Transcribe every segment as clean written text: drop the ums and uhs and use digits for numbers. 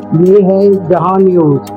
ये है जहां न्यूज़।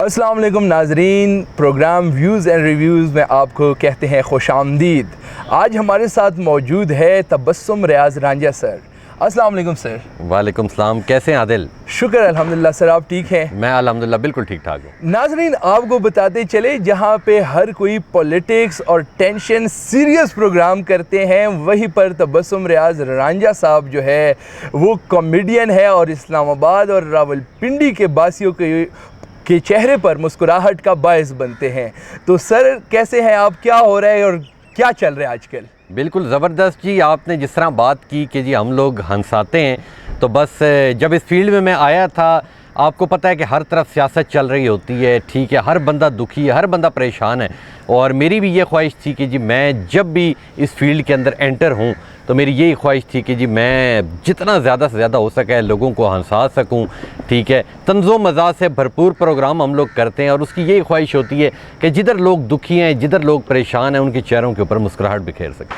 अस्सलाम वालेकुम नाजरीन, प्रोग्राम व्यूज़ एंड रिव्यूज़ में आपको कहते हैं खुशामदीद। आज हमारे साथ मौजूद है तबस्सुम रियाज रांझा सर। अस्सलाम वालेकुम सर। वालेकुम सलाम। कैसे हैं आदिल? शुक्र अल्हम्दुलिल्लाह सर, आप ठीक हैं? मैं अल्हम्दुलिल्लाह बिल्कुल ठीक ठाक हूँ। नाजरीन, आपको बताते चले, जहाँ पे हर कोई पॉलिटिक्स और टेंशन सीरियस प्रोग्राम करते हैं, वहीं पर तबस्सुम रियाज रांझा साहब जो है वो कॉमेडियन है और इस्लामाबाद और रावलपिंडी के बासियों के चेहरे पर मुस्कुराहट का बायस बनते हैं। तो सर कैसे हैं आप, क्या हो रहा है और क्या चल रहा है आजकल? बिल्कुल ज़बरदस्त जी। आपने जिस तरह बात की कि जी हम लोग हंसाते हैं, तो बस जब इस फील्ड में मैं आया था, आपको पता है कि हर तरफ सियासत चल रही होती है, ठीक है, हर बंदा दुखी है, हर बंदा परेशान है। और मेरी भी ये ख्वाहिश थी कि जी मैं जब भी इस फील्ड के अंदर एंटर हूँ तो मेरी यही ख्वाहिश थी कि जी मैं जितना ज़्यादा से ज़्यादा हो सके लोगों को हंसा सकूं, ठीक है। तंज़ो मज़ा से भरपूर प्रोग्राम हम लोग करते हैं और उसकी यही ख्वाहिश होती है कि जिधर लोग दुखी हैं, जिधर लोग परेशान हैं, उनके चेहरों के ऊपर मुस्कुराहट बिखेर सकें।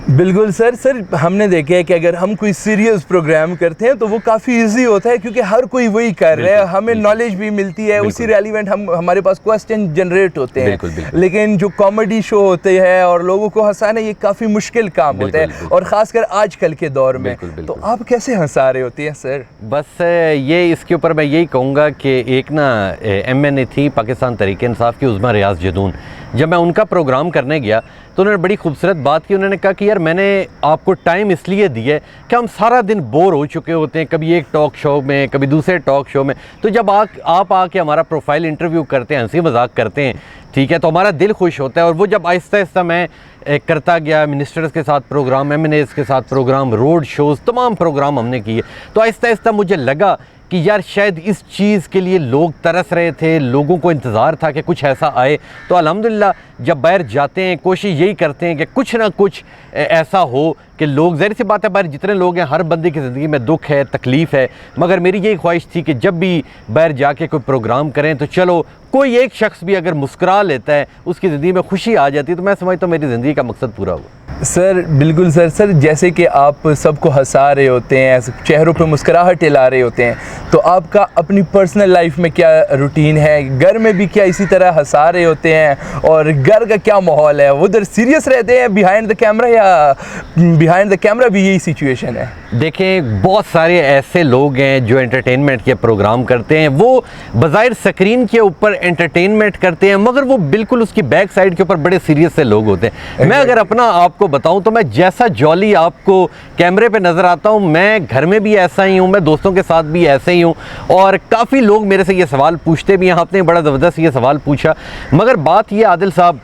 बिल्कुल सर, हमने देखा है कि अगर हम कोई सीरियस प्रोग्राम करते हैं तो वो काफ़ी इजी होता है, क्योंकि हर कोई वही कर रहा है, हमें नॉलेज भी मिलती है, उसी रेलिवेंट हमारे पास क्वेश्चन जनरेट होते हैं। लेकिन जो कॉमेडी शो होते हैं और लोगों को हंसाना, ये काफ़ी मुश्किल काम होता है, और ख़ासकर आजकल के दौर में। तो आप कैसे हंसा रहे होती हैं सर? बस ये इसके ऊपर मैं यही कहूँगा कि एक ना MNA थी पाकिस्तान तहरीक इंसाफ की, उज़मा रियाज जदून। जब मैं उनका प्रोग्राम करने गया तो उन्होंने बड़ी खूबसूरत बात की। उन्होंने कहा कि यार मैंने आपको टाइम इसलिए दिया है कि हम सारा दिन बोर हो चुके होते हैं, कभी एक टॉक शो में, कभी दूसरे टॉक शो में। तो जब आप आके हमारा प्रोफाइल इंटरव्यू करते हैं, हंसी मजाक करते हैं, ठीक है, तो हमारा दिल खुश होता है। और वो जब आहिस्ता आहिस्ता मैं करता गया, मिनिस्टर्स के साथ प्रोग्राम, MNAs के साथ प्रोग्राम, रोड शोज़, तमाम प्रोग्राम हमने किए, तो आहिस्ता आहिस्ता मुझे लगा कि यार शायद इस चीज़ के लिए लोग तरस रहे थे, लोगों को इंतज़ार था कि कुछ ऐसा आए। तो अल्हम्दुलिल्लाह जब बाहर जाते हैं कोशिश यही करते हैं कि कुछ ना कुछ ऐसा हो कि लोग, ज़ाहिर सी बात है बाहर जितने लोग हैं हर बंदे की ज़िंदगी में दुख है, तकलीफ़ है, मगर मेरी यही ख्वाहिश थी कि जब भी बाहर जाके कोई प्रोग्राम करें तो चलो कोई एक शख्स भी अगर मुस्कुरा लेता है, उसकी ज़िंदगी में खुशी आ जाती है, तो मैं समझता हूँ मेरी ज़िंदगी का मकसद पूरा हुआ। सर बिल्कुल सर, जैसे कि आप सबको हंसा रहे होते हैं, चेहरों पे मुस्कुराहट ला रहे होते हैं, तो आपका अपनी पर्सनल लाइफ में क्या रूटीन है? घर में भी क्या इसी तरह हंसा रहे होते हैं? और घर का क्या माहौल है? उधर सीरियस रहते हैं बिहाइंड द कैमरा, या बिहाइंड द कैमरा भी यही सिचुएशन है? देखें, बहुत सारे ऐसे लोग हैं जो एंटरटेनमेंट के प्रोग्राम करते हैं, वो बज़ाहिर स्क्रीन के ऊपर एंटरटेनमेंट करते हैं, मगर वो बिल्कुल उसकी बैक साइड के ऊपर बड़े सीरियस से लोग होते हैं। मैं अगर अपना आपको बताऊं तो मैं जैसा जॉली आपको कैमरे पे नज़र आता हूं, मैं घर में भी ऐसा ही हूं, मैं दोस्तों के साथ भी ऐसे ही हूं। और काफ़ी लोग मेरे से ये सवाल पूछते भी हैं, आपने बड़ा ज़बरदस्त ये सवाल पूछा। मगर बात ये आदिल साहब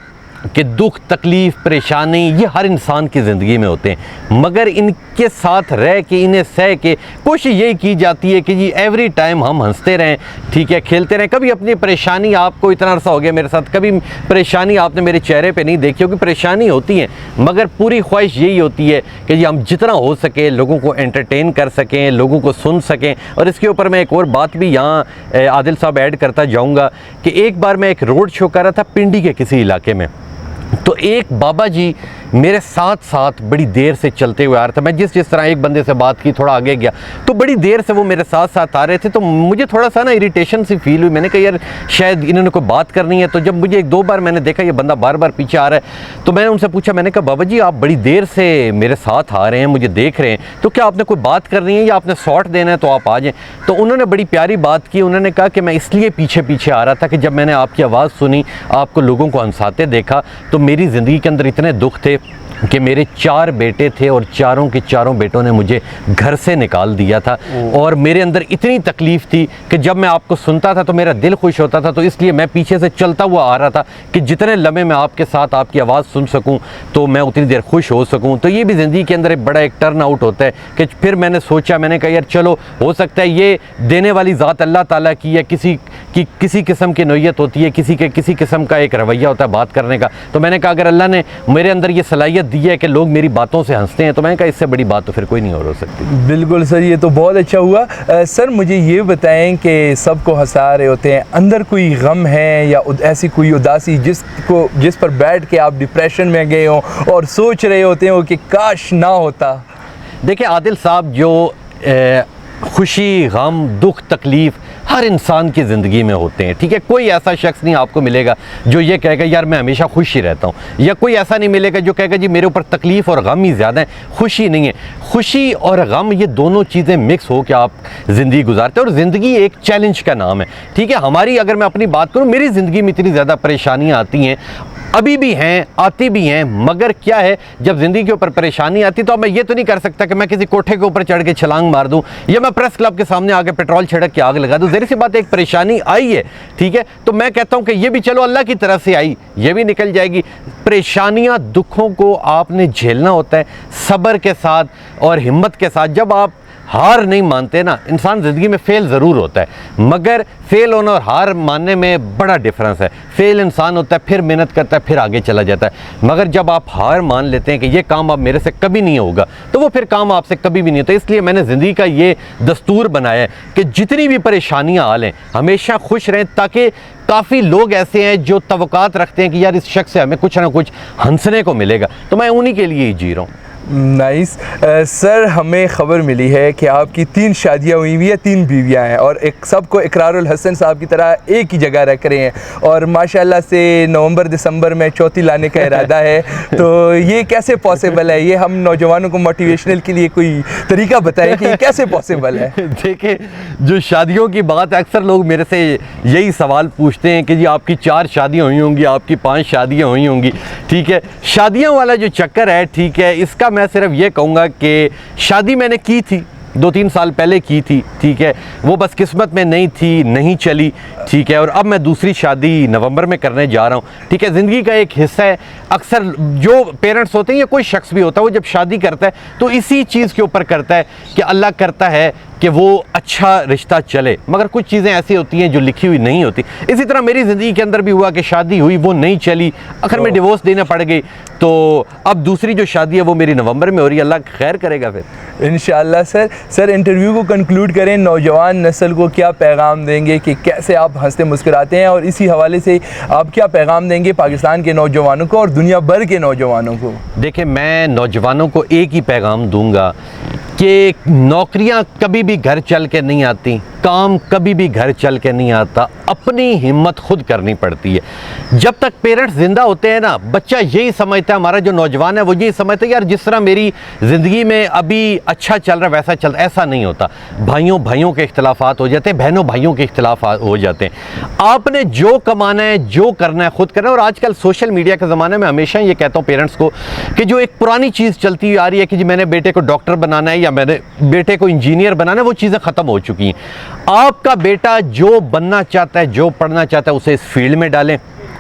कि दुख, तकलीफ़, परेशानी ये हर इंसान की ज़िंदगी में होते हैं, मगर इनके साथ रह के, इन्हें सह के कोशिश यही की जाती है कि जी एवरी टाइम हम हंसते रहें, ठीक है, खेलते रहें। कभी अपनी परेशानी, आपको इतना अरसा हो गया मेरे साथ, कभी परेशानी आपने मेरे चेहरे पे नहीं देखी होगी। परेशानी होती है, मगर पूरी ख्वाहिश यही होती है कि जी हम जितना हो सके लोगों को एंटरटेन कर सकें, लोगों को सुन सकें। और इसके ऊपर मैं एक और बात भी यहाँ आदिल साहब ऐड करता जाऊँगा कि एक बार मैं एक रोड शो कर रहा था पिंडी के किसी इलाके में, तो एक बाबा जी मेरे साथ साथ बड़ी देर से चलते हुए आ रहे थे। मैं जिस तरह एक बंदे से बात की, थोड़ा आगे गया, तो बड़ी देर से वो मेरे साथ साथ आ रहे थे। तो मुझे थोड़ा सा ना इरिटेशन सी फील हुई। मैंने कहा यार शायद इन्होंने कोई बात करनी है। तो जब मुझे एक दो बार मैंने देखा ये बंदा बार बार पीछे आ रहा है, तो मैंने उनसे पूछा, मैंने कहा बाबा जी आप बड़ी देर से मेरे साथ आ रहे हैं, मुझे देख रहे हैं, तो क्या आपने कोई बात करनी है या आपने शॉट देना है तो आप आ जाएँ। तो उन्होंने बड़ी प्यारी बात की। उन्होंने कहा कि मैं इसलिए पीछे पीछे आ रहा था कि जब मैंने आपकी आवाज़ सुनी, आपको लोगों को हंसाते देखा, तो मेरी ज़िंदगी के अंदर इतने दुख थे कि मेरे 4 बेटे थे और चारों के चारों बेटों ने मुझे घर से निकाल दिया था। और मेरे अंदर इतनी तकलीफ़ थी कि जब मैं आपको सुनता था तो मेरा दिल खुश होता था। तो इसलिए मैं पीछे से चलता हुआ आ रहा था कि जितने लम्हे मैं आपके साथ आपकी आवाज़ सुन सकूं तो मैं उतनी देर खुश हो सकूं। तो ये भी ज़िंदगी के अंदर एक बड़ा एक टर्न आउट होता है कि फिर मैंने सोचा, मैंने कहा यार चलो हो सकता है ये देने वाली ज़ात अल्लाह ताला की है, किसी किस्म की नौयत होती है, किसी किस्म का एक रवैया होता है बात करने का। तो मैंने कहा अगर अल्लाह ने मेरे अंदर ये सलाहियत दी है कि लोग मेरी बातों से हंसते हैं, तो मैंने कहा इससे बड़ी बात तो फिर कोई नहीं हो सकती। बिल्कुल सर, ये तो बहुत अच्छा हुआ। सर मुझे ये बताएं कि सबको हंसा रहे होते हैं, अंदर कोई गम है या ऐसी कोई उदासी जिस पर बैठ के आप डिप्रेशन में गए हो और सोच रहे होते हो कि काश ना होता? देखिए आदिल साहब, जो खुशी, गम, दुख, तकलीफ़ हर इंसान की ज़िंदगी में होते हैं, ठीक है। कोई ऐसा शख्स नहीं आपको मिलेगा जो ये कहेगा यार मैं हमेशा खुश ही रहता हूँ, या कोई ऐसा नहीं मिलेगा जो कहेगा जी मेरे ऊपर तकलीफ़ और गम ही ज़्यादा है, खुशी नहीं है। खुशी और गम ये दोनों चीज़ें मिक्स हो के आप ज़िंदगी गुजारते हैं, और ज़िंदगी एक चैलेंज का नाम है, ठीक है। हमारी अगर मैं अपनी बात करूँ, मेरी ज़िंदगी में इतनी ज़्यादा परेशानियाँ आती हैं, अभी भी हैं, आती भी हैं, मगर क्या है जब ज़िंदगी के ऊपर परेशानी आती तो अब मैं ये तो नहीं कर सकता कि मैं किसी कोठे के ऊपर चढ़ के छलांग मार दूं, या मैं प्रेस क्लब के सामने आके पेट्रोल छिड़क के आग लगा दूं। ज़ाहिर सी बात है, एक परेशानी आई है, ठीक है, तो मैं कहता हूं कि ये भी चलो अल्लाह की तरफ से आई, ये भी निकल जाएगी। परेशानियां, दुखों को आपने झेलना होता है सब्र के साथ और हिम्मत के साथ। जब आप हार नहीं मानते ना, इंसान ज़िंदगी में फ़ेल ज़रूर होता है, मगर फ़ेल होना और हार मानने में बड़ा डिफरेंस है। फ़ेल इंसान होता है, फिर मेहनत करता है, फिर आगे चला जाता है, मगर जब आप हार मान लेते हैं कि ये काम अब मेरे से कभी नहीं होगा, तो वो फिर काम आपसे कभी भी नहीं होता। इसलिए मैंने ज़िंदगी का ये दस्तूर बनाया है कि जितनी भी परेशानियाँ आ लें हमेशा खुश रहें, ताकि काफ़ी लोग ऐसे हैं जो तवक्कात रखते हैं कि यार इस शख्स से हमें कुछ ना कुछ हंसने को मिलेगा, तो मैं उन्हीं के लिए ही जी रहा हूँ। नाइस। सर, हमें ख़बर मिली है कि आपकी 3 शादियाँ हुई हुई है, 3 बीवियाँ हैं, और एक सबको इकरारुल हसन साहब की तरह एक ही जगह रख रहे हैं, और माशाल्लाह से नवंबर दिसंबर में चौथी लाने का इरादा है। तो ये कैसे पॉसिबल है? ये हम नौजवानों को मोटिवेशनल के लिए कोई तरीका बताएं कि ये कैसे पॉसिबल है। देखिए, जो शादियों की बात है, अक्सर लोग मेरे से यही सवाल पूछते हैं कि जी आपकी 4 शादियाँ हुई होंगी, आपकी 5 शादियाँ हुई होंगी, ठीक है। शादियों वाला जो चक्कर है, ठीक है, इसका मैं सिर्फ ये कहूँगा कि शादी मैंने की थी 2-3 साल पहले की थी, ठीक है, वो बस किस्मत में नहीं थी, नहीं चली, ठीक है, और अब मैं दूसरी शादी नवंबर में करने जा रहा हूँ, ठीक है। ज़िंदगी का एक हिस्सा है। अक्सर जो पेरेंट्स होते हैं या कोई शख्स भी होता है, वो जब शादी करता है तो इसी चीज़ के ऊपर करता है कि अल्लाह करता है कि वो अच्छा रिश्ता चले, मगर कुछ चीज़ें ऐसी होती हैं जो लिखी हुई नहीं होती। इसी तरह मेरी ज़िंदगी के अंदर भी हुआ कि शादी हुई, वो नहीं चली, आखिर में डिवोर्स देना पड़ गई, तो अब दूसरी जो शादी है वो मेरी नवंबर में हो रही है। अल्लाह खैर करेगा फिर इंशाअल्लाह। सर, इंटरव्यू को कंक्लूड करें, नौजवान नस्ल को क्या पैगाम देंगे कि कैसे आप हंसते मुस्कुराते हैं, और इसी हवाले से आप क्या पैगाम देंगे पाकिस्तान के नौजवानों को और दुनिया भर के नौजवानों को? देखिए, मैं नौजवानों को एक ही पैगाम दूंगा कि नौकरियां कभी भी घर चल के नहीं आती, काम कभी भी घर चल के नहीं आता, अपनी हिम्मत खुद करनी पड़ती है। जब तक पेरेंट्स ज़िंदा होते हैं ना, बच्चा यही समझता है, हमारा जो नौजवान है वो यही समझता है यार जिस तरह मेरी ज़िंदगी में अभी अच्छा चल रहा है वैसा चल रहा है। ऐसा नहीं होता। भाइयों भाइयों के इख्तिलाफ़ात हो जाते हैं, बहनों भाइयों के इख्तिलाफ़ात हो जाते हैं। आपने जो कमाना है, जो करना है, खुद करना है। और आजकल सोशल मीडिया के ज़माने में हमेशा ये कहता हूँ पेरेंट्स को कि जो एक पुरानी चीज़ चलती आ रही है कि जी मैंने बेटे को डॉक्टर बनाना है या मैंने बेटे को इंजीनियर बनाना है, वो चीज़ें ख़त्म हो चुकी हैं। आपका बेटा जो बनना चाहता है, जो पढ़ना चाहता है, उसे इस फील्ड में डालें।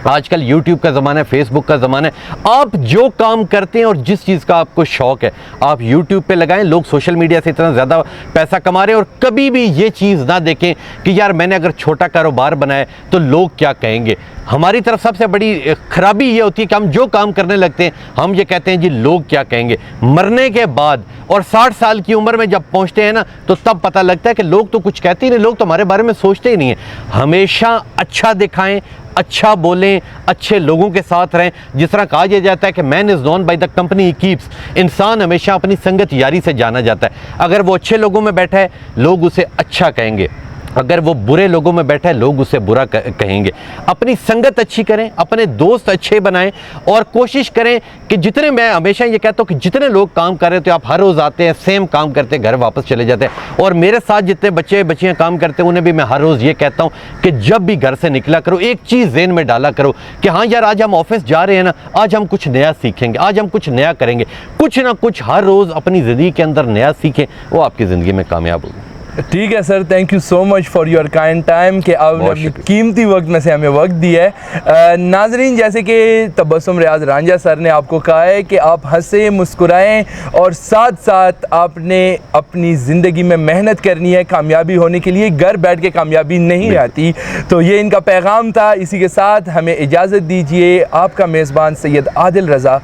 आजकल YouTube का ज़माना है, फेसबुक का ज़माना है। आप जो काम करते हैं और जिस चीज़ का आपको शौक़ है, आप YouTube पे लगाएं। लोग सोशल मीडिया से इतना ज़्यादा पैसा कमा रहे हैं, और कभी भी ये चीज़ ना देखें कि यार मैंने अगर छोटा कारोबार बनाया तो लोग क्या कहेंगे। हमारी तरफ सबसे बड़ी खराबी ये होती है कि हम जो काम करने लगते हैं हम ये कहते हैं जी लोग क्या कहेंगे। मरने के बाद और 60 साल की उम्र में जब पहुंचते हैं ना, तो तब पता लगता है कि लोग तो कुछ कहते ही नहीं, लोग तो हमारे बारे में सोचते ही नहीं है। हमेशा अच्छा दिखाएं, अच्छा बोलें, अच्छे लोगों के साथ रहें। जिस तरह कहा जाता है कि man is known by the company he keeps. इंसान हमेशा अपनी संगत यारी से जाना जाता है। अगर वो अच्छे लोगों में बैठा है, लोग उसे अच्छा कहेंगे। अगर वो बुरे लोगों में बैठा है, लोग उसे बुरा कहेंगे। अपनी संगत अच्छी करें, अपने दोस्त अच्छे बनाएं, और कोशिश करें कि जितने, मैं हमेशा ये कहता हूँ कि जितने लोग काम कर रहे थे, आप हर रोज़ आते हैं, सेम काम करते हैं, घर वापस चले जाते हैं। और मेरे साथ जितने बच्चे बच्चियाँ काम करते हैं, उन्हें भी मैं हर रोज़ ये कहता हूँ कि जब भी घर से निकला करो, एक चीज़ ज़हन में डाला करो कि हाँ यार आज हम ऑफिस जा रहे हैं ना, आज हम कुछ नया सीखेंगे, आज हम कुछ नया करेंगे। कुछ ना कुछ हर रोज़ अपनी ज़िंदगी के अंदर नया सीखें, वो आपकी ज़िंदगी में कामयाब होगी। ठीक है sir, thank you so much for your kind time कि आपने अपनी कीमती वक्त में से हमें वक्त दिया है। नाजरीन, जैसे कि तबस्सुम रियाज रांझा सर ने आपको कहा है कि आप हंसें मुस्कुराएं, और साथ साथ आपने अपनी ज़िंदगी में मेहनत करनी है कामयाबी होने के लिए। घर बैठ के कामयाबी नहीं आती। तो ये इनका पैगाम था। इसी के साथ हमें इजाज़त दीजिए। आपका मेज़बान सैयद आदिल रज़ा।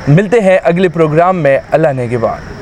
मिलते हैं अगले प्रोग्राम में। अल्लाह नेगहबान।